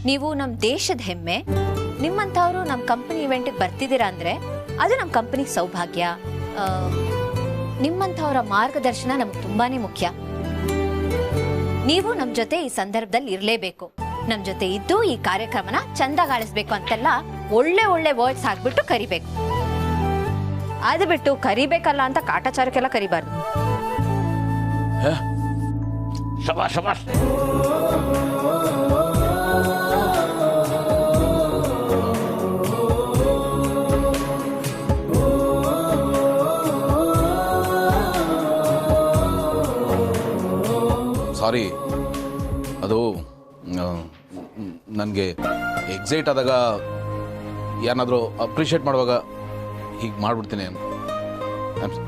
ನೀವು ನಮ್ಮ ದೇಶದ ಹೆಮ್ಮೆ. ನಿಮ್ಮಂಥವ್ರು ನಮ್ಮ ಕಂಪನಿ ಇವೆಂಟ್ಗೆ ಬರ್ತಿದ್ದೀರಾ ಅಂದರೆ ಅದು ನಮ್ಮ ಕಂಪನಿ ಸೌಭಾಗ್ಯ. ನಿಮ್ಮಂಥವರ ಮಾರ್ಗದರ್ಶನ ನಮ್ಗೆ ತುಂಬಾ ಮುಖ್ಯ. ನೀವು ನಮ್ಮ ಜೊತೆ ಈ ಸಂದರ್ಭದಲ್ಲಿ ಇರಲೇಬೇಕು. ನಮ್ಮ ಜೊತೆ ಇದ್ದು ಈ ಕಾರ್ಯಕ್ರಮನ ಚಂದಗಾಳಿಸ್ಬೇಕು ಅಂತೆಲ್ಲ ಒಳ್ಳೆ ಒಳ್ಳೆ ವರ್ಡ್ಸ್ ಹಾಕ್ಬಿಟ್ಟು ಕರಿಬೇಕು. ಅದು ಬಿಟ್ಟು ಕರಿಬೇಕಲ್ಲ ಅಂತ ಕಾಟಾಚಾರಕ್ಕೆಲ್ಲ ಕರಿಬಾರ್ದು. ಶಬಾಷ್ ಶಬಾಷ್. ಸಾರಿ, ಅದು ನನಗೆ ಎಕ್ಸೈಟ್ ಆದಾಗ ಏನಾದರೂ ಅಪ್ರಿಷಿಯೇಟ್ ಮಾಡುವಾಗ ಹೀಗೆ ಮಾಡಿಬಿಡ್ತೀನಿ. I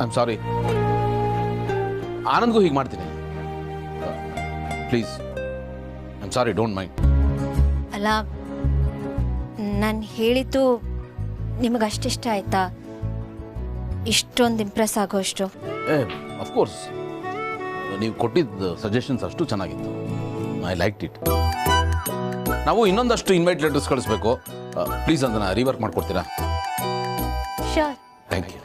am sorry. ಆನಂದ್ಗೂ ಹೀಗೆ ಮಾಡ್ತೀನಿ. Please, I am sorry, don't mind. ಅಲ್ಲ, ನಾನು ಹೇಳಿದ್ದು ನಿಮಗಷ್ಟಿಷ್ಟ ಆಯ್ತಾ? ಇಷ್ಟೊಂದು ಇಂಪ್ರೆಸ್ ಆಗೋಷ್ಟು? ಅಫ್ಕೋರ್ಸ್, ನೀವು ಕೊಟ್ಟಿದ್ದ ಸಜೆಷನ್ಸ್ ಅಷ್ಟು ಚೆನ್ನಾಗಿತ್ತು. I like it. ನಾವು ಇನ್ನೊಂದಷ್ಟು ಇನ್ವೈಟ್ ಲೆಟರ್ಸ್ ಕಳಿಸ್ಬೇಕು. ಪ್ಲೀಸ್ ಅದನ್ನು ರೀವರ್ಕ್ ಮಾಡ್ಕೊಡ್ತೀರಾ? ಶೋರ್. Thank you.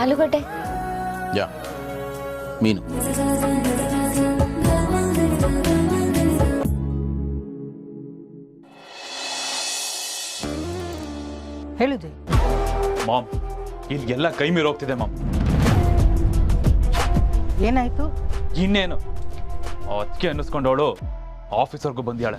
ಆಲೂಗಡ್ಡೆ? ಯಾ, ಮೀನು. ಹೇಳಿದೆ ಮಾಮ್, ಇಲ್ಲೆಲ್ಲ ಕೈ ಮೀರಿ ಹೋಗ್ತಿದೆ ಮಾಮ್. ಏನಾಯ್ತು? ಇನ್ನೇನು, ಅದಕ್ಕೆ ಅನ್ನಿಸ್ಕೊಂಡವಳು ಆಫೀಸರ್ಗೂ ಬಂದ್ಯಾಳೆ.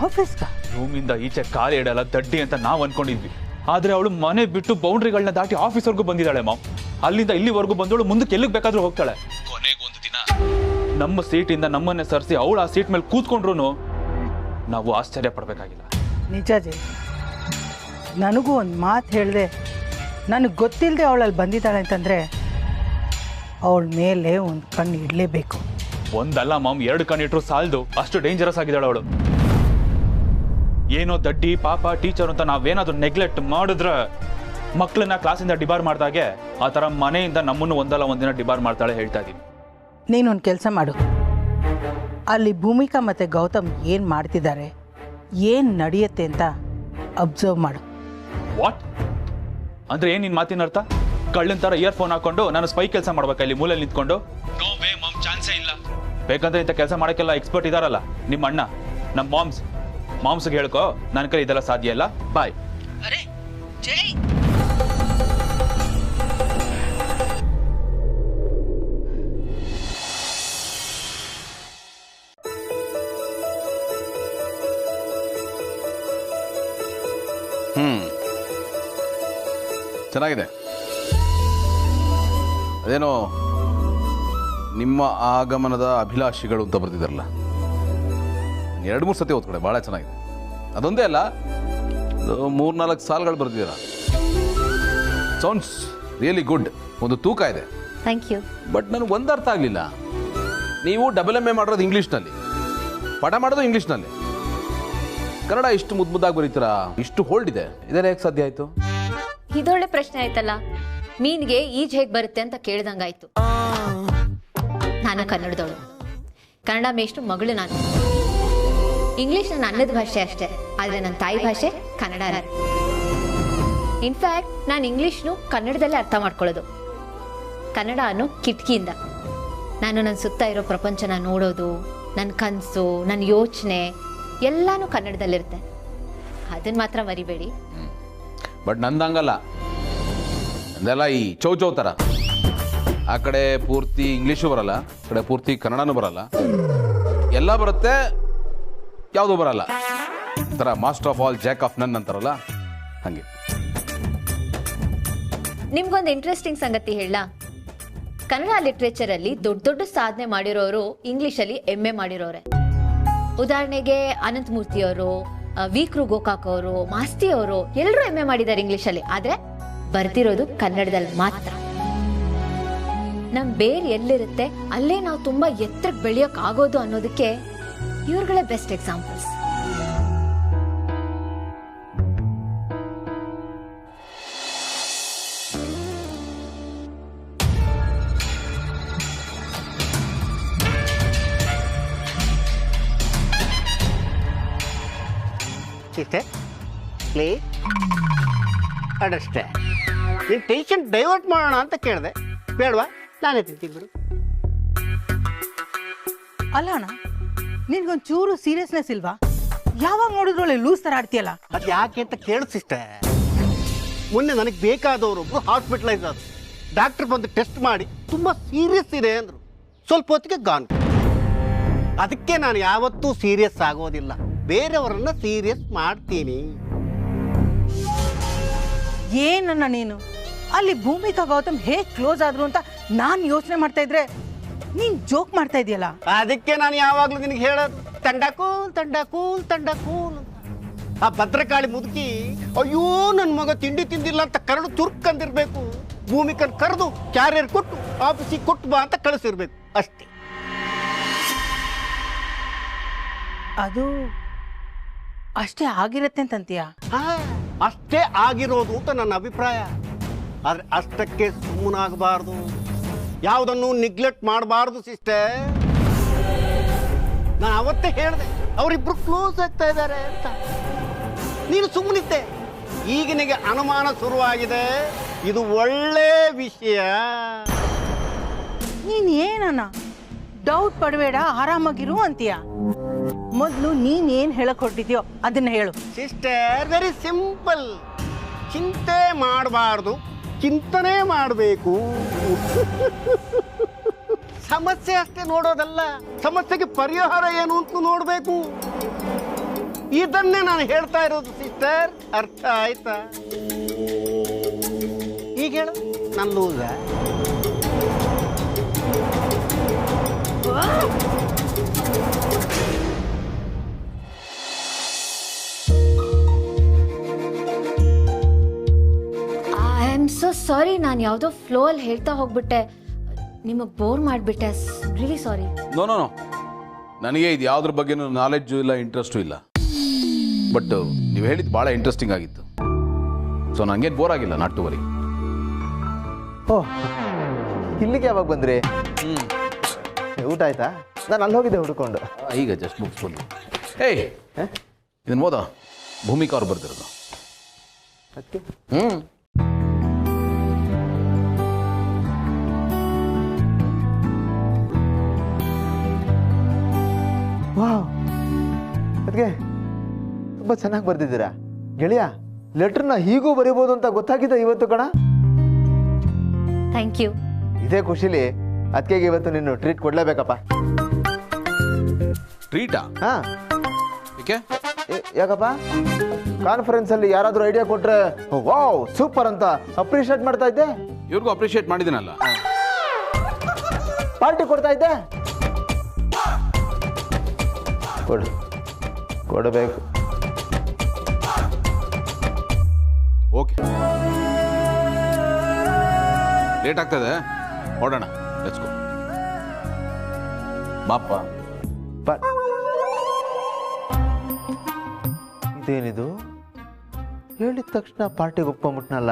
ಆಫೀಸ್ಗ? ರೂಮಿಂದ ಈಚೆ ಕಾಲು ಇಡಲ್ಲ ದಡ್ಡಿ ಅಂತ ನಾವು ಅನ್ಕೊಂಡಿದ್ವಿ. ಆದ್ರೆ ಅವಳು ಮನೆ ಬಿಟ್ಟು ಬೌಂಡ್ರಿಗಳನ್ನ ದಾಟಿ ಆಫೀಸರ್ಗೂ ಬಂದಿದ್ದಾಳೆ ಮಾಮ್. ಅಲ್ಲಿಂದ ಇಲ್ಲಿವರೆಗೂ ಬಂದವಳು ಮುಂದಕ್ಕೆ ಎಲ್ಲಿಗೆ ಬೇಕಾದ್ರೂ ಹೋಗ್ತಾಳೆ. ಕೊನೆಗೊಂದು ದಿನ ನಮ್ಮ ಸೀಟಿಂದ ನಮ್ಮನ್ನೇ ಸರಿಸಿ ಅವಳು ಆ ಸೀಟ್ ಮೇಲೆ ಕೂತ್ಕೊಂಡ್ರು ನಾವು ಆಶ್ಚರ್ಯ ಪಡ್ಬೇಕಾಗಿಲ್ಲ. ನಿಜ ಜೈ, ನನಗೂ ಒಂದು ಮಾತು ಹೇಳಿದೆ. ನನಗೆ ಗೊತ್ತಿಲ್ಲದೆ ಅವಳಲ್ಲಿ ಬಂದಿದ್ದಾಳೆ ಅಂತಂದರೆ ಅವಳ ಮೇಲೆ ಒಂದು ಕಣ್ಣು ಇಡಲೇಬೇಕು. ಒಂದಲ್ಲ ಮಾಮ್, 2 ಕಣ್ಣಿಟ್ರು ಸಾಲದು, ಅಷ್ಟು ಡೇಂಜರಸ್ ಆಗಿದ್ದಾಳೆ ಅವಳು. ಏನೋ ದಡ್ಡಿ ಪಾಪ ಟೀಚರ್ ಅಂತ ನಾವೇನಾದ್ರೂ ನೆಗ್ಲೆಕ್ಟ್ ಮಾಡಿದ್ರೆ ಮಕ್ಕಳನ್ನ ಕ್ಲಾಸಿಂದ ಡಿಬಾರ್ ಮಾಡ್ದಾಗೆ ಆ ಥರ ಮನೆಯಿಂದ ನಮ್ಮನ್ನು ಒಂದಲ್ಲ ಒಂದಿನ ಡಿಬಾರ್ ಮಾಡ್ತಾಳೆ ಹೇಳ್ತಾ ಇದ್ದೀನಿ. ನೀನೊಂದು ಕೆಲಸ ಮಾಡು, ಅಲ್ಲಿ ಭೂಮಿಕಾ ಮತ್ತು ಗೌತಮ್ ಏನು ಮಾಡ್ತಿದ್ದಾರೆ, ಏನು ನಡೆಯುತ್ತೆ ಅಂತ ಅಬ್ಸರ್ವ್ ಮಾಡು. ವಾಟ್ ಅಂದ್ರೆ ಏನು ನಿನ್ನ ಮಾತಿನ ಅರ್ಥ? ಕಳ್ಳನ ಥರ ಇಯರ್ಫೋನ್ ಹಾಕೊಂಡು ನಾನು ಸ್ಪೈ ಕೆಲಸ ಮಾಡ್ಬೇಕಾ ಇಲ್ಲಿ ಮೂಲೆಯಲ್ಲಿ ನಿಂತ್ಕೊಂಡು? ನೋ ವೇ ಮಾಮ್, ಚಾನ್ಸೇ ಇಲ್ಲ. ಬೇಕಂದ್ರೆ ಇಂಥ ಕೆಲಸ ಮಾಡೋಕ್ಕೆಲ್ಲ ಎಕ್ಸ್ಪರ್ಟ್ ಇದಾರಲ್ಲ ನಿಮ್ಮ ಅಣ್ಣ, ನಮ್ಮ ಮಾಮ್ಸ್ಗೆ ಹೇಳ್ಕೊ. ನನ್ನ ಕೈ ಇದೆಲ್ಲ ಸಾಧ್ಯ ಇಲ್ಲ. ಬಾಯ್. ಅರೆ ಜೈ, ಚೆನ್ನಾಗಿದೆ. ಅದೇನೋ ನಿಮ್ಮ ಆಗಮನದ ಅಭಿಲಾಷಿಗಳು ಅಂತ ಬರ್ತಿದ್ದಾರಲ್ಲ, 2-3 ಸತಿ ಓದ್ಕೊಡೆ, ಭಾಳ ಚೆನ್ನಾಗಿದೆ. ಅದೊಂದೇ ಅಲ್ಲ, 3-4 ಸಾಲುಗಳು ಬರ್ತಿದ್ದೀರ. Sounds really good. ಒಂದು ತೂಕ ಇದೆ. Thank you. ಬಟ್ ನನಗೆ ಒಂದು ಅರ್ಥ ಆಗಲಿಲ್ಲ. ನೀವು MA ಮಾಡಿರೋದು ಇಂಗ್ಲೀಷ್ನಲ್ಲಿ, ಪಾಠ ಮಾಡೋದು ಇಂಗ್ಲೀಷ್ನಲ್ಲಿ, ಕನ್ನಡ ಇಷ್ಟು ಮುದ್ದಾಗಿ ಬರೀತೀರಾ, ಇಷ್ಟು ಹೋಲ್ಡ್ ಇದೆ, ಇದೆಲ್ಲ ಹೇಗೆ ಸಾಧ್ಯ ಆಯಿತು? ಇದೊಳ್ಳೆ ಪ್ರಶ್ನೆ ಆಯ್ತಲ್ಲ. ಮೀನ್ಗೆ ಈಜ್ ಹೇಗೆ ಬರುತ್ತೆ ಅಂತ ಕೇಳ್ದಂಗಾಯ್ತು. ನಾನು ಕನ್ನಡದವಳು, ಕನ್ನಡ ಮೇಷ್ಟ್ರು ಮಗಳು ನಾನು. ಇಂಗ್ಲಿಷ್ ನನ್ನ ಅನ್ನದ ಭಾಷೆ ಅಷ್ಟೇ, ಆದರೆ ನನ್ನ ತಾಯಿ ಭಾಷೆ ಕನ್ನಡ. ಇನ್ಫ್ಯಾಕ್ಟ್ ನಾನು ಇಂಗ್ಲೀಷ್ನು ಕನ್ನಡದಲ್ಲೇ ಅರ್ಥ ಮಾಡ್ಕೊಳ್ಳೋದು. ಕನ್ನಡ ಅನ್ನೋ ಕಿಟಕಿಯಿಂದ ನಾನು ನನ್ನ ಸುತ್ತ ಇರೋ ಪ್ರಪಂಚನ ನೋಡೋದು, ನನ್ನ ಕನಸು, ನನ್ನ ಯೋಚನೆ ಎಲ್ಲನೂ ಕನ್ನಡದಲ್ಲಿರುತ್ತೆ. ಅದನ್ನು ಮಾತ್ರ ಮರಿಬೇಡಿ. ಬಟ್ ನಂದಂಗಲ್ಲ, ನಂದೆಲ್ಲ ಈ ಚೌ ಥರ. ಆ ಕಡೆ ಪೂರ್ತಿ ಇಂಗ್ಲೀಷು ಬರಲ್ಲ, ಆ ಕಡೆ ಪೂರ್ತಿ ಕನ್ನಡನೂ ಬರಲ್ಲ, ಎಲ್ಲ ಬರುತ್ತೆ, ಯಾವುದೂ ಬರಲ್ಲ. ಥರ master of all Jack of ನನ್ ಅಂತಾರಲ್ಲ, ಹಾಗೆ. ನಿಮ್ಗೊಂದು ಇಂಟ್ರೆಸ್ಟಿಂಗ್ ಸಂಗತಿ ಹೇಳ. ಕನ್ನಡ ಲಿಟ್ರೇಚರಲ್ಲಿ ದೊಡ್ಡ ದೊಡ್ಡ ಸಾಧನೆ ಮಾಡಿರೋರು ಇಂಗ್ಲೀಷಲ್ಲಿ MA ಮಾಡಿರೋರೆ. ಉದಾಹರಣೆಗೆ ಅನಂತಮೂರ್ತಿಯವರು, ವಿ.ಕೃ. ಗೋಕಾಕ್ ಅವರು, ಮಾಸ್ತಿ ಅವರು ಎಲ್ಲರೂ MA ಮಾಡಿದ್ದಾರೆ ಇಂಗ್ಲೀಷಲ್ಲಿ. ಆದ್ರೆ ಬರ್ತಿರೋದು ಕನ್ನಡದಲ್ಲಿ ಮಾತ್ರ. ನಮ್ ಬೇರೆ ಎಲ್ಲಿರುತ್ತೆ ಅಲ್ಲೇ ನಾವು ತುಂಬಾ ಎತ್ತರಕ್ಕೆ ಬೆಳೆಯೋಕ್ ಆಗೋದು ಅನ್ನೋದಕ್ಕೆ ಇವ್ರುಗಳೇ ಬೆಸ್ಟ್ ಎಕ್ಸಾಂಪಲ್ಸ್. ಸಿಸ್ಟರ್ ಪ್ಲೀಸ್ ಅಡಷ್ಟೇ ನೀನು ಟೆನ್ಷನ್ ಡೈವರ್ಟ್ ಮಾಡೋಣ ಅಂತ ಕೇಳಿದೆ, ಬೇಡವಾ? ನಾನೇ ತಿಂತೀನಿ ಬಿಡು. ಅಲ್ಲ ಅಣ್ಣ, ನಿನ್ಗೊಂದು ಚೂರು ಸೀರಿಯಸ್ನೆಸ್ ಇಲ್ವಾ? ಯಾವಾಗ ನೋಡಿದ್ರೊಳ್ಳೆ ಲೂಸ್ ಥರ ಆಡ್ತೀಯಲ್ಲ. ಅದು ಯಾಕೆ ಅಂತ ಕೇಳು ಸಿಸ್ಟರ್. ಮೊನ್ನೆ ನನಗೆ ಬೇಕಾದವರೊಬ್ಬರು ಹಾಸ್ಪಿಟಲೈಸ್ ಆದರು. ಡಾಕ್ಟರ್ ಬಂದು ಟೆಸ್ಟ್ ಮಾಡಿ ತುಂಬ ಸೀರಿಯಸ್ ಇದೆ ಅಂದರು. ಸ್ವಲ್ಪ ಹೊತ್ತಿಗೆ ಗಾನ್. ಅದಕ್ಕೆ ನಾನು ಯಾವತ್ತೂ ಸೀರಿಯಸ್ ಆಗೋದಿಲ್ಲ, ಬೇರೆಯವರನ್ನ ಸೀರಿಯಸ್ ಮಾಡ್ತೀನಿ. ಏನನ್ನ ನೀನು ಅಲ್ಲಿ ಭೂಮಿಕಾ ಗೌತಮ್ ಹೇಗೆ ಕ್ಲೋಸ್ ಆದ್ರು ಅಂತ ನಾನು ಯೋಚನೆ ಮಾಡ್ತಾ ಇದ್ರೆ ನೀನ್ ಜೋಕ್ ಮಾಡ್ತಾ ಇದೆಯಲ್ಲ. ಅದಕ್ಕೆ ನಾನು ಯಾವಾಗಲೂ ನಿನಗೆ ಹೇಳೋದು ತಂಡ ಕೂಲ್ ತಂಡ ಕೂಲ್ ತಂಡ ಕೂಲ್. ಆ ಭದ್ರಕಾಳಿ ಮುದುಕಿ ಅಯ್ಯೋ ನನ್ನ ಮಗ ತಿಂಡಿ ತಿಂದಿಲ್ಲ ಅಂತ ಕರಡು ಚುರುಕಂದಿರ್ಬೇಕು. ಭೂಮಿಕನ್ ಕರೆದು ಕ್ಯಾರಿಯರ್ ಕೊಟ್ಟು ಆಫೀಸಿಗೆ ಕೊಟ್ಟು ಬಾ ಅಂತ ಕಳಿಸಿರ್ಬೇಕು ಅಷ್ಟೇ. ಅದು ಅಷ್ಟೇ ಆಗಿರತ್ತೆ ಅಂತಂತೀಯ? ಅಷ್ಟೇ ಆಗಿರೋದು ಅಂತ ನನ್ನ ಅಭಿಪ್ರಾಯ. ಆದ್ರೆ ಅಷ್ಟಕ್ಕೆ ಸುಮ್ಮನಾಗಬಾರ್ದು, ಯಾವುದನ್ನು ನಿಗ್ಲೆಕ್ಟ್ ಮಾಡಬಾರ್ದು ಸಿಸ್ಟರ್. ನಾನು ಅವತ್ತೇ ಹೇಳಿದೆ ಅವರಿಬ್ರು ಕ್ಲೋಸ್ ಆಗ್ತಾ ಇದ್ದಾರೆ ಅಂತ. ನೀನು ಸುಮ್ಮನಿದ್ದೆ. ಈಗ ನಿನಗೆ ಅನುಮಾನ ಶುರುವಾಗಿದೆ. ಇದು ಒಳ್ಳೆ ವಿಷಯ. ನೀನ್ ಏನನ್ನ ಡೌಟ್ ಪಡಬೇಡ, ಆರಾಮಾಗಿರು ಅಂತೀಯ. ಮೊದಲು ನೀನ್ ಏನ್ ಹೇಳಕ್ ಹೊರಟಿದ್ಯೋ ಅದನ್ನ ಹೇಳು. Sister, very simple. ಚಿಂತೆ ಮಾಡಬಾರ್ದು, ಚಿಂತನೆ ಮಾಡಬೇಕು. ಸಮಸ್ಯೆ ಅಷ್ಟೇ ನೋಡೋದಲ್ಲ, ಸಮಸ್ಯೆಗೆ ಪರಿಹಾರ ಏನು ಅಂತ ನೋಡಬೇಕು. ಇದನ್ನೇ ನಾನು ಹೇಳ್ತಾ ಇರೋದು ಸಿಸ್ಟರ್. ಅರ್ಥ ಆಯ್ತಾ? ಈಗ ಹೇಳು, ನನ್ನ ಲೂಸ. ಐ ಆಮ್ ಸೊ ಸಾರಿ, ನಾನು ಯಾವುದೋ ಫ್ಲೋ ಅಲ್ಲಿ ಹೇಳ್ತಾ ಹೋಗ್ಬಿಟ್ಟೆ, ನಿಮಗೆ ಬೋರ್ ಮಾಡಿಬಿಟ್ಟೆ. Really sorry. No no no, ನನಗೆ ಇದು ಯಾವುದ್ರ ಬಗ್ಗೆನೂ ನಾಲೆಡ್ಜು ಇಲ್ಲ, ಇಂಟ್ರೆಸ್ಟು ಇಲ್ಲ. ಬಟ್ ನೀವು ಹೇಳಿದ್ದು ಭಾಳ ಇಂಟ್ರೆಸ್ಟಿಂಗ್ ಆಗಿತ್ತು. ಸೊ ನನಗೇನು ಬೋರ್ ಆಗಿಲ್ಲ, ನಾಟ್ ಟು ವರಿ. ಓಹ್, ಇಲ್ಲಿಗೆ ಯಾವಾಗ ಬಂದ್ರಿ? ಊಟ ಆಯ್ತಾ? ನಾನು ಅಲ್ಲಿ ಹೋಗಿದ್ದೆ ಹುಡ್ಕೊಂಡು. ಈಗ ಜಸ್ಟ್ ಮುಗಿಸ್ಕೊಂಡು. ಏಯ್, ಇದನ್ನು ಓದೋ, ಭೂಮಿಕಾ ಅವ್ರು ಬರ್ತಿರೋದು. ಅದಕ್ಕೆ ವಾವ್, ಅದಕ್ಕೆ ತುಂಬ ಚೆನ್ನಾಗಿ ಬರ್ದಿದ್ದೀರಾ ಗೆಳೆಯ. ಲೆಟ್ರನ್ನ ಹೀಗೂ ಬರೀಬೋದು ಅಂತ ಗೊತ್ತಾಗಿದೆ ಇವತ್ತು ಕಣ. Thank you. ಇದೇ ಖುಷಿಲಿ ಅದಕ್ಕೆ ಇವತ್ತು ನೀನು ಟ್ರೀಟ್ ಕೊಡ್ಲೇಬೇಕಪ್ಪ. ಟ್ರೀಟಾ? ಹಾ, ಏಕೆ? ಯಾಕಪ್ಪ? ಕಾನ್ಫರೆನ್ಸ್ ಅಲ್ಲಿ ಯಾರಾದ್ರೂ ಐಡಿಯಾ ಕೊಟ್ರೆ ವಾವ್ ಸೂಪರ್ ಅಂತ ಅಪ್ರಿಷಿಯೇಟ್ ಮಾಡ್ತಾ ಇದ್ದೆ. ಇವ್ರಿಗೂ ಅಪ್ರಿಷಿಯೇಟ್ ಮಾಡಿದ್ದೀನಲ್ಲ. ಪಾರ್ಟಿ ಕೊಡ್ತಾ ಇದ್ದೆ. ಕೊಡಬೇಕು. ಓಕೆ, ಲೇಟ್ ಆಗ್ತದೆ, ಹೊರಡೋಣ. Let's go. ಬಾಪ್ಪ. ಇದೇನಿದು? ಹೇಳಿದ ತಕ್ಷಣ ಪಾರ್ಟಿಗೆ ಒಪ್ಕೊಂಬಿಟ್ನಲ್ಲ.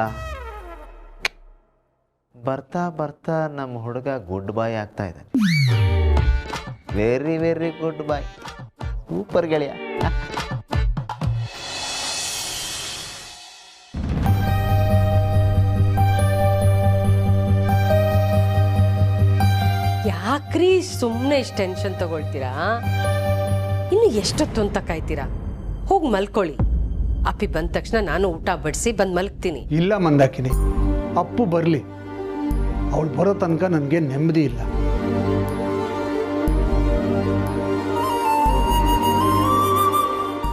ಬರ್ತಾ ಬರ್ತಾ ನಮ್ಮ ಹುಡುಗ ಗುಡ್ ಬಾಯ್ ಆಗ್ತಾ ಇದ್ದಾನೆ. ವೆರಿ ವೆರಿ ಗುಡ್ ಬಾಯ್. ಸೂಪರ್ ಗೆಳೆಯ. ಯಾಕ್ರಿ ಸುಮ್ಮನೆ ಇಷ್ಟು ಟೆನ್ಷನ್ ತಗೊಳ್ತೀರಾ? ಇನ್ನು ಎಷ್ಟೊತ್ತು ಅಂತ ಕಾಯ್ತೀರಾ? ಹೋಗಿ ಮಲ್ಕೊಳ್ಳಿ. ಅಪ್ಪಿ ಬಂದ ತಕ್ಷಣ ನಾನು ಊಟ ಬಡಿಸಿ ಬಂದು ಮಲ್ಗ್ತೀನಿ. ಇಲ್ಲ ಮಂದಾಕಿನಿ, ಅಪ್ಪು ಬರಲಿ. ಅವಳು ಬರೋ ತನಕ ನನಗೆ ನೆಮ್ಮದಿ ಇಲ್ಲ.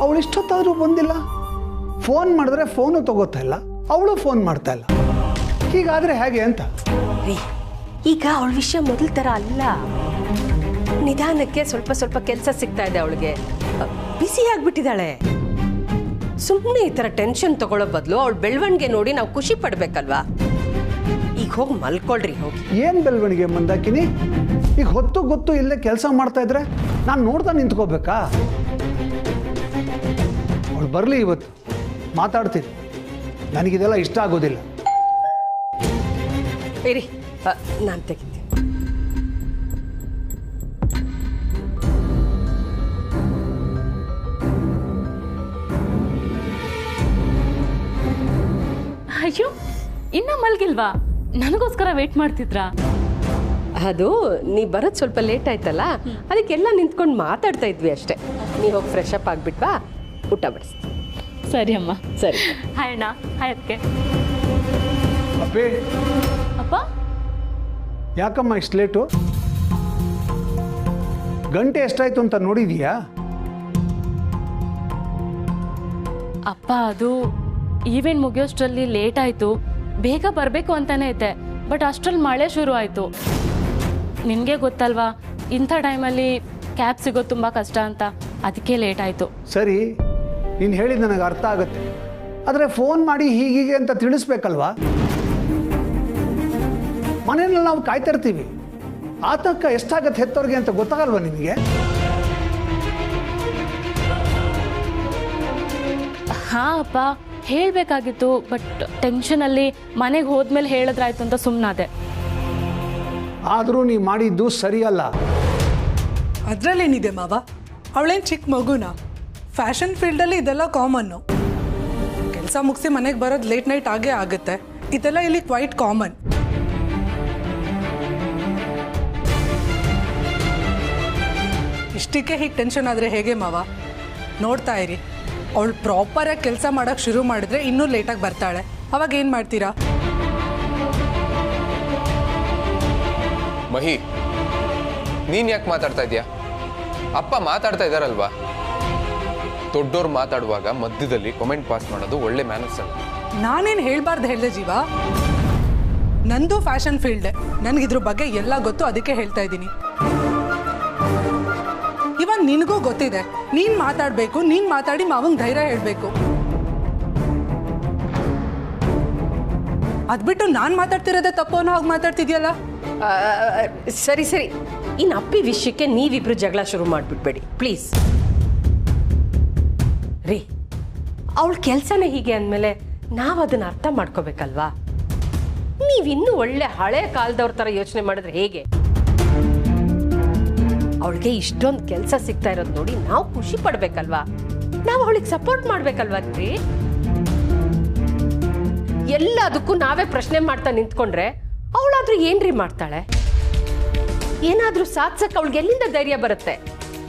ಅವಳು ಇಷ್ಟೊತ್ತಾದರೂ ಬಂದಿಲ್ಲ. ಫೋನ್ ಮಾಡಿದ್ರೆ ಫೋನು ತಗೋತಾ ಇಲ್ಲ, ಅವಳು ಫೋನ್ ಮಾಡ್ತಾ ಇಲ್ಲ. ಹೀಗಾದರೆ ಹೇಗೆ ಅಂತ. ಈಗ ಅವಳ ವಿಷಯ ಮೊದಲ ಥರ ಅಲ್ಲ. ನಿಧಾನಕ್ಕೆ ಸ್ವಲ್ಪ ಸ್ವಲ್ಪ ಕೆಲಸ ಸಿಗ್ತಾ ಇದೆ ಅವಳಿಗೆ. ಬಿಸಿ ಆಗ್ಬಿಟ್ಟಿದ್ದಾಳೆ. ಸುಮ್ಮನೆ ಈ ಥರ ಟೆನ್ಷನ್ ತಗೊಳ್ಳೋ ಬದಲು ಅವಳ ಬೆಳವಣಿಗೆ ನೋಡಿ ನಾವು ಖುಷಿ ಪಡ್ಬೇಕಲ್ವಾ? ಈಗ ಹೋಗಿ ಮಲ್ಕೊಳ್ರಿ, ಹೋಗಿ. ಏನು ಬೆಳವಣಿಗೆ ಮಂದಾಕಿನಿ? ಈಗ ಹೊತ್ತು ಗೊತ್ತು ಇಲ್ಲೇ ಕೆಲಸ ಮಾಡ್ತಾ ಇದ್ರೆ ನಾನು ನೋಡ್ತಾ ನಿಂತ್ಕೋಬೇಕಾ? ಅವಳು ಬರಲಿ, ಇವತ್ತು ಮಾತಾಡ್ತೀನಿ. ನನಗಿದೆಲ್ಲ ಇಷ್ಟ ಆಗೋದಿಲ್ಲ. ಇರಿ, ನಾನು ತೆಗಿತೀನಿ. ಮಲ್ಗಿಲ್ವಾ? ನನಗೋಸ್ಕರ ವೇಟ್ ಮಾಡ್ತಿದ್ರಾ? ಅದು ನೀ ಬರೋದು ಸ್ವಲ್ಪ ಲೇಟ್ ಆಯ್ತಲ್ಲ, ಅದಕ್ಕೆಲ್ಲ ನಿಂತ್ಕೊಂಡು ಮಾತಾಡ್ತಾ ಇದ್ವಿ ಅಷ್ಟೇ. ನೀ ಹೋಗಿ ಫ್ರೆಶ್ ಅಪ್ ಆಗಿಬಿಟ್ವಾ, ಊಟ ಬಡಿಸ್ತೀನಿ. ಸರಿ ಅಮ್ಮ. ಸರಿ. ಹಾಯ್ ಅಣ್ಣ. ಹಾಯ್ ಅದಕ್ಕೆ. ಅಪ್ಪಿ, ಅಪ್ಪ ಯಾಕಮ್ಮ ಇಷ್ಟು ಲೇಟು? ಗಂಟೆ ಎಷ್ಟಾಯ್ತು ಅಂತ ನೋಡಿದೀಯಾ? ಅಪ್ಪ ಅದು ಈವೆಂಟ್ ಮುಗಿಯೋಷ್ಟರಲ್ಲಿ ಲೇಟ್ ಆಯಿತು. ಬೇಗ ಬರಬೇಕು ಅಂತಾನೆ ಇದ್ದೆ, ಬಟ್ ಅಷ್ಟರಲ್ಲಿ ಮಳೆ ಶುರು ಆಯಿತು. ನಿನಗೆ ಗೊತ್ತಲ್ವಾ ಇಂಥ ಟೈಮಲ್ಲಿ ಕ್ಯಾಬ್ ಸಿಗೋದು ತುಂಬ ಕಷ್ಟ ಅಂತ, ಅದಕ್ಕೆ ಲೇಟ್ ಆಯಿತು. ಸರಿ, ನೀನು ಹೇಳಿದ ನನಗೆ ಅರ್ಥ ಆಗುತ್ತೆ. ಆದರೆ ಫೋನ್ ಮಾಡಿ ಹೀಗೀಗೆ ಅಂತ ತಿಳಿಸ್ಬೇಕಲ್ವಾ? ಮನೆಯಲ್ಲಿ ನಾವು ಕಾಯ್ತಾ ಇರ್ತೀವಿ. ಆತಂಕ ಎಷ್ಟಾಗತ್ತೆ ಹೆತ್ತವ್ರಿಗೆ ಅಂತ ಗೊತ್ತಾಗಲ್ವಾ ನಿನಗೆ? ಹಾಂ ಅಪ್ಪ, ಹೇಳಬೇಕಾಗಿತ್ತು, ಬಟ್ ಟೆನ್ಷನಲ್ಲಿ ಮನೆಗೆ ಹೋದ್ಮೇಲೆ ಹೇಳಿದ್ರಾಯ್ತು ಅಂತ ಸುಮ್ಮನಾದೆ. ಆದರೂ ನೀ ಮಾಡಿದ್ದು ಸರಿಯಲ್ಲ. ಅದರಲ್ಲೇನಿದೆ ಮಾವ, ಅವಳೇನು ಚಿಕ್ಕ ಮಗುನ. ಫ್ಯಾಷನ್ ಫೀಲ್ಡಲ್ಲಿ ಇದೆಲ್ಲ ಕಾಮನ್ನು. ಕೆಲಸ ಮುಗಿಸಿ ಮನೆಗೆ ಬರೋದು ಲೇಟ್ ನೈಟ್ ಆಗೇ ಆಗುತ್ತೆ. ಇದೆಲ್ಲ ಇಲ್ಲಿ ಕ್ವೈಟ್ ಕಾಮನ್. ಇಷ್ಟಕ್ಕೆ ಹೀಗೆ ಟೆನ್ಷನ್ ಆದರೆ ಹೇಗೆ ಮಾವ? ನೋಡ್ತಾ ಇರಿ, ಅವಳು ಪ್ರಾಪರಾಗಿ ಕೆಲಸ ಮಾಡೋಕ್ಕೆ ಶುರು ಮಾಡಿದ್ರೆ ಇನ್ನೂ ಲೇಟಾಗಿ ಬರ್ತಾಳೆ. ಅವಾಗ ಏನು ಮಾಡ್ತೀರಾ? ಮಹಿ, ನೀನ್ ಯಾಕೆ ಮಾತಾಡ್ತಾ ಇದೀಯಾ? ಅಪ್ಪ ಮಾತಾಡ್ತಾ ಇದ್ದಾರಲ್ವಾ? ದೊಡ್ಡೋರು ಮಾತಾಡುವಾಗ ಮಧ್ಯದಲ್ಲಿ ಕಾಮೆಂಟ್ ಪಾಸ್ ಮಾಡೋದು ಒಳ್ಳೆ ಮ್ಯಾನರ್ಸ್ ಅಲ್ಲ. ನಾನೇನು ಹೇಳ್ಬಾರ್ದು ಹೇಳಿದೆ ಜೀವ. ನಂದು ಫ್ಯಾಷನ್ ಫೀಲ್ಡೆ, ನನಗಿದ್ರ ಬಗ್ಗೆ ಎಲ್ಲ ಗೊತ್ತು, ಅದಕ್ಕೆ ಹೇಳ್ತಾ ಇದ್ದೀನಿ. ಇವಾಗ ನಿನಗೂ ಗೊತ್ತಿದೆ, ನೀನು ಮಾತಾಡಬೇಕು. ನೀನು ಮಾತಾಡಿ ಮಾವಂಗೆ ಧೈರ್ಯ ಹೇಳಬೇಕು. ಅದ್ಬಿಟ್ಟು ನಾನು ಮಾತಾಡ್ತಿರೋದೇ ತಪ್ಪು ಅನ್ನೋ ಹಾಗೆ ಮಾತಾಡ್ತಿದ್ಯಲ್ಲ. ಸರಿ ಸರಿ, ಇನ್ನು ಅಪ್ಪಿ ವಿಷಯಕ್ಕೆ ನೀವಿಬ್ರು ಜಗಳ ಶುರು ಮಾಡಿಬಿಡ್ಬೇಡಿ ಪ್ಲೀಸ್. ರೀ, ಅವಳ ಕೆಲಸನೇ ಹೀಗೆ ಅಂದಮೇಲೆ ನಾವು ಅದನ್ನು ಅರ್ಥ ಮಾಡ್ಕೋಬೇಕಲ್ವಾ? ನೀವಿನ್ನೂ ಒಳ್ಳೆ ಹಳೆ ಕಾಲದವ್ರ ಥರ ಯೋಚನೆ ಮಾಡಿದ್ರೆ ಹೇಗೆ? ಅವಳಿಗೆ ಇಷ್ಟೊಂದು ಕೆಲಸ ಸಿಗ್ತಾ ಇರೋದು ನೋಡಿ ನಾವು ಖುಷಿ ಪಡ್ಬೇಕಲ್ವಾ? ನಾವು ಅವಳಿಗೆ ಸಪೋರ್ಟ್ ಮಾಡ್ಬೇಕಲ್ವಾ ರೀ? ಎಲ್ಲದಕ್ಕೂ ನಾವೇ ಪ್ರಶ್ನೆ ಮಾಡ್ತಾ ನಿಂತ್ಕೊಂಡ್ರೆ ಅವಳಾದ್ರೂ ಏನ್ರಿ ಮಾಡ್ತಾಳೆ? ಏನಾದ್ರೂ ಸಾಧಿಸಕ್ಕೆ ಅವಳಿಗೆ ಎಲ್ಲಿಂದ ಧೈರ್ಯ ಬರುತ್ತೆ?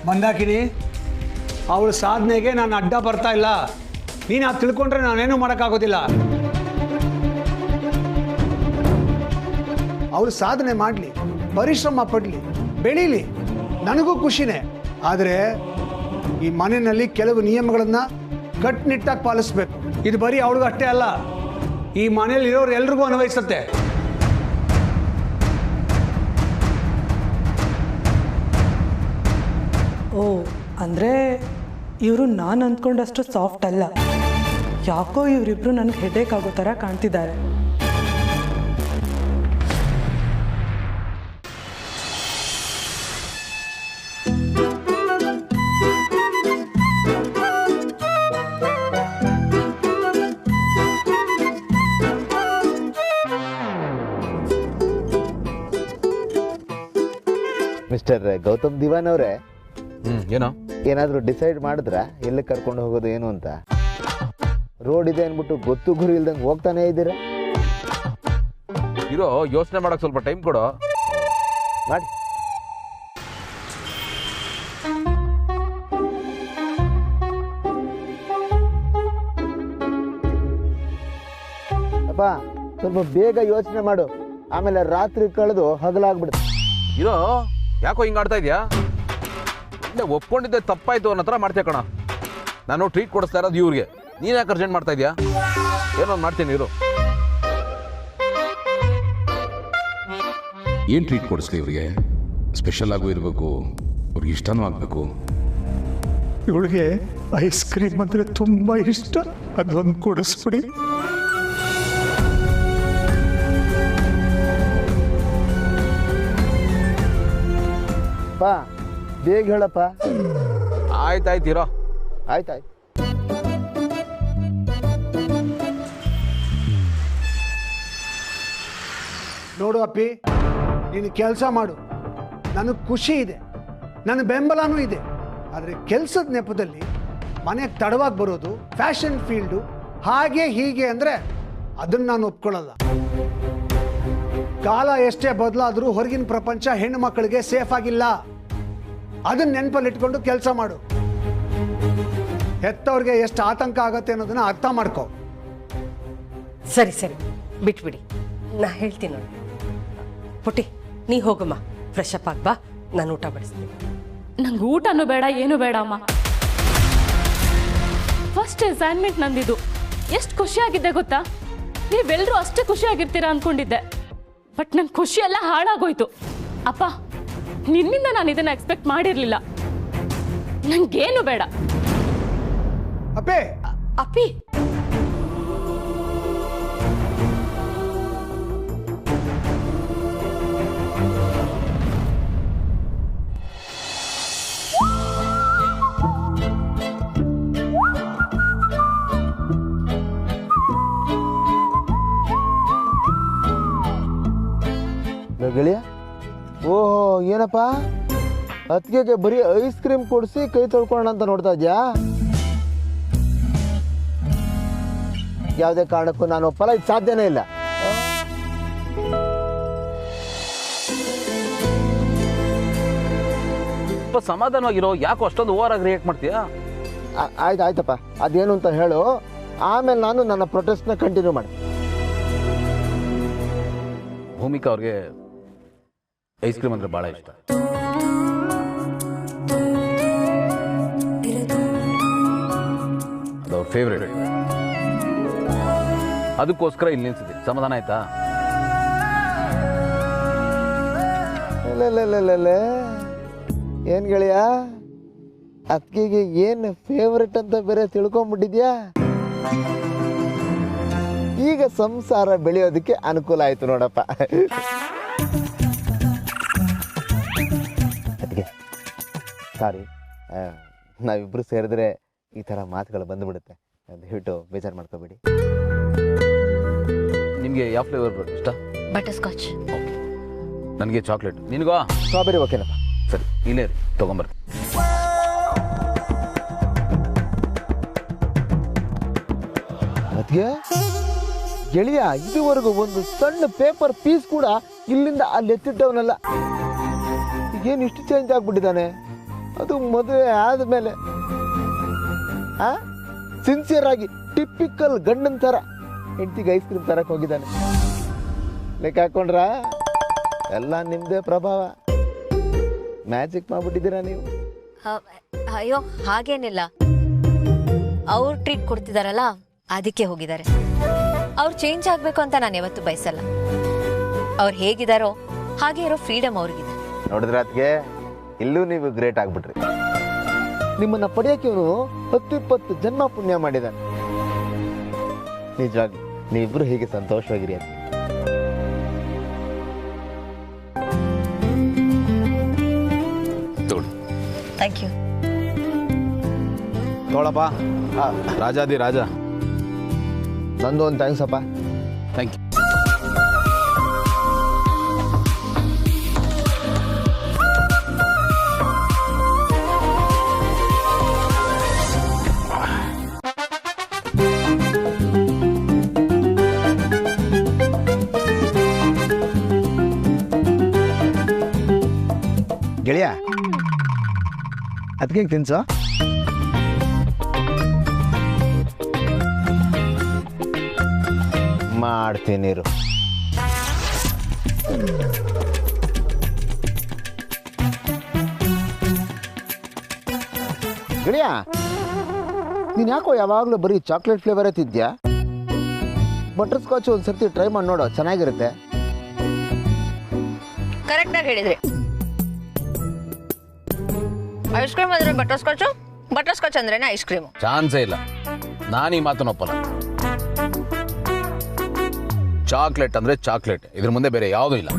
ಮಂದಾಕಿನಿ, ಅವಳ ಸಾಧನೆಗೆ ನಾನು ಅಡ್ಡ ಬರ್ತಾ ಇಲ್ಲ. ನೀನು ಅದು ತಿಳ್ಕೊಂಡ್ರೆ ನಾನೇನು ಮಾಡೋಕ್ಕಾಗೋದಿಲ್ಲ. ಅವಳು ಸಾಧನೆ ಮಾಡಲಿ, ಪರಿಶ್ರಮ ಪಡಲಿ, ಬೆಳೀಲಿ, ನನಗೂ ಖುಷಿನೇ. ಆದರೆ ಈ ಮನೆಯಲ್ಲಿ ಕೆಲವು ನಿಯಮಗಳನ್ನು ಕಟ್ಟುನಿಟ್ಟಾಗಿ ಪಾಲಿಸ್ಬೇಕು. ಇದು ಬರೀ ಅವಳಿಗೂ ಅಷ್ಟೇ ಅಲ್ಲ, ಈ ಮನೇಲಿ ಇರೋರು ಎಲ್ರಿಗೂ ಅನ್ವಯಿಸುತ್ತೆ. ಓ, ಅಂದರೆ ಇವರು ನಾನು ಅಂದ್ಕೊಂಡಷ್ಟು ಸಾಫ್ಟ್ ಅಲ್ಲ. ಯಾಕೋ ಇವರಿಬ್ರು ನನಗೆ ಹೆಡೇಕ್ ಆಗೋ ಥರ ಕಾಣ್ತಿದ್ದಾರೆ. ಮಿಸ್ಟರ್ ಗೌತಮ್ ದಿವಾನ್ ಅವರೇ, ಏನೋ ಏನಾದರೂ ಡಿಸೈಡ್ ಮಾಡಿದ್ರ ಎಲ್ಲಿ ಕರ್ಕೊಂಡು ಹೋಗೋದು ಏನು ಅಂತ? ರೋಡ್ ಇದೆ ಅಂದ್ಬಿಟ್ಟು ಗೊತ್ತು ಗುರು ಇಲ್ದಂಗೆ ಹೋಗ್ತಾನೆ ಇದ್ದೀರಾ. ಇರೋ ಯೋಚನೆ ಮಾಡಕ್ಕೆ ಸ್ವಲ್ಪ ಟೈಮ್ ಕೊಡು. ಮಾಡಿ. ಅಪ್ಪ, ಸ್ವಲ್ಪ ಬೇಗ ಯೋಚನೆ ಮಾಡು, ಆಮೇಲೆ ರಾತ್ರಿ ಕಳೆದು ಹಗಲಾಗ್ಬಿಡುತ್ತೆ. ಇರೋ ಯಾಕೋ ಹಿಂಗೆ ಆಡ್ತಾ ಇದೆಯಾ? ಒಪ್ಕೊಂಡಿದ್ದೆ ತಪ್ಪಾಯ್ತು ಅನ್ನೋ ಥರ ಮಾಡ್ತೀಯ ಕಣ. ನಾನು ಟ್ರೀಟ್ ಕೊಡಿಸ್ತಾ ಇರೋದು ಇವ್ರಿಗೆ, ನೀನು ಯಾಕೆ ಅರ್ಜೆಂಟ್ ಮಾಡ್ತಾ ಇದೆಯಾ? ಏನೋ ಮಾಡ್ತೀನಿ ಇರು. ಏನು ಟ್ರೀಟ್ ಕೊಡಿಸ್ಲಿ ಇವರಿಗೆ? ಸ್ಪೆಷಲ್ ಆಗು ಇರಬೇಕು, ಅವ್ರಿಗೆ ಇಷ್ಟನೂ ಆಗಬೇಕು. ಇವಳಿಗೆ ಐಸ್ ಕ್ರೀಮ್ ಅಂದರೆ ತುಂಬ ಇಷ್ಟ, ಅದೊಂದು ಕೊಡಿಸ್ಬಿಡಿ. ಪಾ, ಬೇಗ ಹೇಳಪ್ಪ. ಆಯ್ತಾಯ್ತು ಇರೋ. ಆಯ್ತಾಯ್ತು. ನೋಡು ಅಪ್ಪಿ, ನೀನು ಕೆಲಸ ಮಾಡು, ನನಗೆ ಖುಷಿ ಇದೆ, ನನ್ನ ಬೆಂಬಲನೂ ಇದೆ. ಆದರೆ ಕೆಲಸದ ನೆಪದಲ್ಲಿ ಮನೆಗೆ ತಡವಾಗಿ ಬರೋದು, ಫ್ಯಾಷನ್ ಫೀಲ್ಡು, ಹಾಗೆ ಹೀಗೆ ಅಂದರೆ ಅದನ್ನ ನಾನು ಒಪ್ಕೊಳ್ಳಲ್ಲ. ಕಾಲ ಎಷ್ಟೇ ಬದಲಾದರೂ ಹೊರಗಿನ ಪ್ರಪಂಚ ಹೆಣ್ಣು ಮಕ್ಕಳಿಗೆ ಸೇಫ್ ಆಗಿಲ್ಲ. ಅದನ್ನ ನೆನಪಲ್ಲಿ ಇಟ್ಕೊಂಡು ಕೆಲಸ ಮಾಡು. ಹೆತ್ತವ್ರಿಗೆ ಎಷ್ಟು ಆತಂಕ ಆಗತ್ತೆ ಅನ್ನೋದನ್ನ ಅರ್ಥ ಮಾಡ್ಕೋ. ಸರಿ ಸರಿ ಬಿಟ್ಬಿಡಿ, ನಾ ಹೇಳ್ತೀನಿ ನೋಡಿ. ಪುಟಿ ನೀ ಹೋಗಮ್ಮ, ಫ್ರೆಶ್ ಅಪ್ ಆಗ್ ಬಾ, ನಾನು ಊಟ ಬಡಿಸ್ತೀನಿ. ನಂಗೆ ಊಟನೂ ಬೇಡ ಏನು ಬೇಡ ಅಮ್ಮ. ಫಸ್ಟ್ ಅಸೈನ್ಮೆಂಟ್ ನಂದಿದು. ಎಷ್ಟು ಖುಷಿಯಾಗಿದ್ದೆ ಗೊತ್ತಾ? ನೀವೆಲ್ಲರೂ ಅಷ್ಟೇ ಖುಷಿಯಾಗಿರ್ತೀರಾ ಅಂದ್ಕೊಂಡಿದ್ದೆ. ಬಟ್ ನನ್ನ ಖುಷಿ ಎಲ್ಲ ಹಾಳಾಗೋಯ್ತು. ಅಪ್ಪ, ನಿನ್ನಿಂದ ನಾನು ಇದನ್ನ ಎಕ್ಸ್ಪೆಕ್ಟ್ ಮಾಡಿರಲಿಲ್ಲ. ನಂಗೇನು ಬೇಡ. ಅಪ್ಪೇ ಅಪ್ಪಿ ಗೆಳೆಯ, ಓಹೋ ಏನಪ್ಪ ಅತ್ತಿಗೆಗೆ ಬರೀ ಐಸ್ ಕ್ರೀಮ್ ಕೊಡಿಸಿ ಕೈ ತೊಳ್ಕೊಳ್ಳೋಣ ಅಂತ ನೋಡ್ತಾ ಇದ್ಯಾ? ಯಾವುದೇ ಕಾರಣಕ್ಕೂ ನಾನು ಒಪ್ಪಲ್ಲ, ಇದು ಸಾಧ್ಯನೇ ಇಲ್ಲ. ಸ್ವಲ್ಪ ಸಮಾಧಾನವಾಗಿರೋ, ಯಾಕೋ ಅಷ್ಟೊಂದು ಓವರ್ ಆಗಿ ರಿಯಾಕ್ಟ್ ಮಾಡ್ತೀಯಾ? ಆಯ್ತಪ್ಪ, ಅದೇನು ಅಂತ ಹೇಳು, ಆಮೇಲೆ ನಾನು ನನ್ನ ಪ್ರೊಟೆಸ್ಟ್ನ ಕಂಟಿನ್ಯೂ ಮಾಡಿ. ಭೂಮಿಕಾ ಅವ್ರಿಗೆ ಐಸ್ ಕ್ರೀಮ್ ಅಂದ್ರೆ ಬಹಳ ಇಷ್ಟ. ಅದವ್ರ ಫೇವ್ರೇಟ್. ಅದಕ್ಕೋಸ್ಕರ ಇಲ್ಲಿ ನಿಲ್ಸಿದೆ. ಸಮಾಧಾನ ಆಯ್ತಾ? ಏನ್ ಗೆಳೆಯ, ಅತ್ತಿಗೆಗೆ ಏನ್ ಫೇವ್ರೇಟ್ ಅಂತ ಬೇರೆ ತಿಳ್ಕೊಂಡ್ಬಿಟ್ಟಿದ್ಯಾ? ಈಗ ಸಂಸಾರ ಬೆಳೆಯೋದಕ್ಕೆ ಅನುಕೂಲ ಆಯ್ತು ನೋಡಪ್ಪ. ಅದಕ್ಕೆ ಸಾರಿ, ನಾವಿಬ್ರು ಸೇರಿದ್ರೆ ಈ ಥರ ಮಾತುಗಳು ಬಂದುಬಿಡುತ್ತೆ. ದಯವಿಟ್ಟು ಬೇಜಾರು ಮಾಡ್ಕೋಬೇಡಿ. ನಿಮಗೆ ಯಾವ ಫ್ಲೇವರ್ ಇಷ್ಟ? Butter scotch. ಓಕೆ, ನನಗೆ ಚಾಕ್ಲೇಟ್. ನಿನಗೋ ಸ್ಟ್ರಾಬೆರಿ. ಓಕೆನಪ್ಪ, ಸರಿ ಇಲ್ಲೇ ರೀ, ತೊಗೊಂಬರ್ತೀನಿ. ಅದಕ್ಕೆ ಗೆಳೆಯ, ಇದುವರೆಗೂ ಒಂದು ಸಣ್ಣ ಪೇಪರ್ ಪೀಸ್ ಕೂಡ ಇಲ್ಲಿಂದ ಅಲ್ಲಿ ಎತ್ತಿಟ್ಟವನಲ್ಲ. ಈಗೇನು ಇಷ್ಟು ಚೇಂಜ್ ಆಗ್ಬಿಟ್ಟಿದ್ದಾನೆ? ಅದು ಮದುವೆ ಆದಮೇಲೆ ಸಿನ್ಸಿಯರ್ ಆಗಿ ಟಿಪಿಕಲ್ ಗಂಡನ ಥರ ಹೆಂಡತಿಗೆ ಐಸ್ ಕ್ರೀಮ್ ತರಕ್ಕೆ ಹೋಗಿದ್ದಾನೆ. ಲೆಕ್ಕ ಹಾಕೊಂಡ್ರ ಎಲ್ಲ ನಿಮ್ಮದೇ ಪ್ರಭಾವ. ಮ್ಯಾಜಿಕ್ ಮಾಡ್ಬಿಟ್ಟಿದ್ದೀರಾ ನೀವು. ಅಯ್ಯೋ ಹಾಗೇನಿಲ್ಲ, ಅವ್ರು ಟ್ರೀಟ್ ಕೊಡ್ತಿದಾರಲ್ಲ ಅದಕ್ಕೆ ಹೋಗಿದ್ದಾರೆ. ಅವ್ರು ಚೇಂಜ್ ಆಗ್ಬೇಕು ಅಂತ ನಾನು ಯಾವತ್ತೂ ಬಯಸಲ್ಲ. ಅವ್ರು ಹೇಗಿದಾರೋ ಹಾಗೆ ಇರೋ ಫ್ರೀಡಮ್ ಅವ್ರಿಗಿದೆ. ನೋಡಿದ್ರೆ ಅದಕ್ಕೆ ಇಲ್ಲೂ ನೀವು ಗ್ರೇಟ್ ಆಗ್ಬಿಟ್ರಿ. ನಿಮ್ಮನ್ನ ಪಡೆಯಕ್ಕೆ ಇವನು 10-20 ಜನ್ಮ ಪುಣ್ಯ ಮಾಡಿದ್ದಾನೆ. ನಿಜವಾಗಿ ನೀವಿಬ್ರು ಹೀಗೆ ಸಂತೋಷವಾಗಿರಿ ಅಂತ. Thank you. ತೋಳಪ್ಪ, ರಾಜಾದಿ ರಾಜ. ನಂದು ಒಂದು ಥ್ಯಾಂಕ್ಸ್ ಅಪ್ಪ. Thank you. ಗೆಳೆಯ, ಅದಕ್ಕೆ ತಿನ್ಸು. ಮಾಡ್ತೀನಿ. ಗೆಳೆಯ, ನೀನು ಯಾಕೋ ಯಾವಾಗಲೂ ಬರೀ ಚಾಕ್ಲೇಟ್ ಫ್ಲೇವರೇ ತಿದ್ಯಾ? ಬಟರ್ ಸ್ಕಾಚ್ ಒಂದ್ಸರ್ತಿ ಟ್ರೈ ಮಾಡಿ ನೋಡೋ, ಚೆನ್ನಾಗಿರುತ್ತೆ. ಕರೆಕ್ಟಾಗಿ ಹೇಳಿದ್ರಿ. ಐಸ್ ಕ್ರೀಮ್ ಅಂದ್ರೆ ಬಟರ್ ಸ್ಕಾಚ್, ಬಟರ್ ಸ್ಕಾಚ್ ಅಂದ್ರೇನೆ ಐಸ್ ಕ್ರೀಮ್. ಚಾನ್ಸೇ ಇಲ್ಲ. ನಾನು ಈ ಮಾತನ್ನ ಒಪ್ಪಲ್ಲ. ಚಾಕ್ಲೇಟ್ ಅಂದ್ರೆ ಚಾಕ್ಲೇಟ್, ಇದ್ರ ಮುಂದೆ ಬೇರೆ ಯಾವುದೂ ಇಲ್ಲ.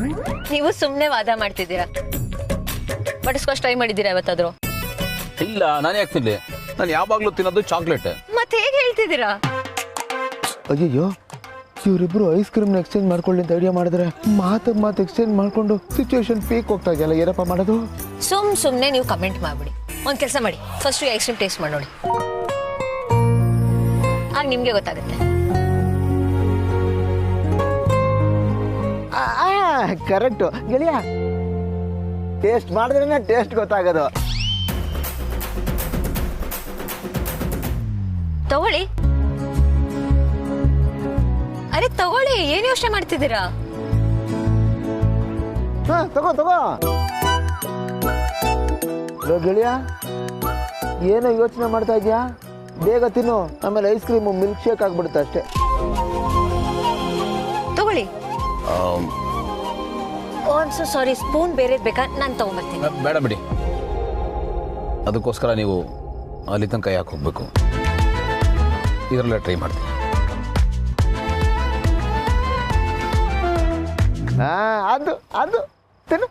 ನೀವು ಸುಮ್ಮನೆ ವಾದ ಮಾಡ್ತಿದ್ದೀರಾ. ಬಟರ್ ಸ್ಕಾಚ್ ಟ್ರೈ ಮಾಡಿದ್ದೀರಾ ಯಾವತ್ತಾದ್ರೂ? ಇಲ್ಲ, ನಾನು ಯಾಕೆ ತಿನ್ಲಿ? ನಾನು ಯಾವಾಗ್ಲೂ ತಿನ್ನೋದು ಚಾಕ್ಲೇಟ್. ಮತ್ತೆ ಹೇಗೆ ಹೇಳ್ತಿದ್ದೀರಾ? ಅಯ್ಯಯ್ಯೋ, ಇವರಿಬ್ರು ಐಸ್ ಕ್ರೀಮ್ನ ಎಕ್ಸ್ಚೇಂಜ್ ಮಾಡ್ಕೊಳ್ಳಿ ಅಂತ ಐಡಿಯಾ ಮಾಡಿದ್ರೆ ಮಾತು ಎಕ್ಸ್ಚೇಂಜ್ ಮಾಡ್ಕೊಂಡು ಸಿಚುವೇಶನ್ ಪೀಕ್ ಹೋಗ್ತಾ ಇದೆಯಲ್ಲ, ಏನಪ್ಪ ಮಾಡೋದು? ಸುಮ್ಮನೆ ನೀವು ಕಮೆಂಟ್ ಮಾಡ್ಬಿಡಿ. ಒಂದು ಕೆಲಸ ಮಾಡಿ, ಫಸ್ಟ್ ಐಸ್ ಕ್ರೀಮ್ ಟೇಸ್ಟ್ ಮಾಡಿ ನೋಡಿ, ಆಗ ನಿಮಗೆ ಗೊತ್ತಾಗುತ್ತೆ. ಕರೆಕ್ಟು ಗೆಳೆಯ. ಟೇಸ್ಟ್ ಮಾಡಿದ್ರೇನೆ ಟೇಸ್ಟ್ ಗೊತ್ತಾಗೋದು. ತಗೊಳ್ಳಿ. ಅರೆ ತಗೊಳ್ಳಿ, ಏನ್ ಯೋಚನೆ ಮಾಡ್ತಿದ್ದೀರಾ? ಹಾ ತಗೋ ತಗೋ. ಗೆಳೆಯ ಏನೋ ಯೋಚನೆ ಮಾಡ್ತಾ ಇದ್ಯಾ? ಬೇಗ ತಿನ್ನು, ಆಮೇಲೆ ಐಸ್ ಕ್ರೀಮು ಮಿಲ್ಕ್ ಶೇಕ್ ಆಗ್ಬಿಡುತ್ತೆ ಅಷ್ಟೇ. ತಗೊಳ್ಳಿ. ಸಾರಿ, ಸ್ಪೂನ್ ಬೇರೆ ಬೇಕಾ? ನಾನು ತಗೊಂಡ್ಬರ್ತೀನಿ. ಬೇಡ ಬಿಡಿ, ಅದಕ್ಕೋಸ್ಕರ ನೀವು ಅಲ್ಲಿ ತನಕ ಯಾಕೆ ಹೋಗ್ಬೇಕು? ಇದರಲ್ಲೇ ಟ್ರೈ ಮಾಡ್ತೀನಿ. ಅದು ಅದು ತಿನ್ನು.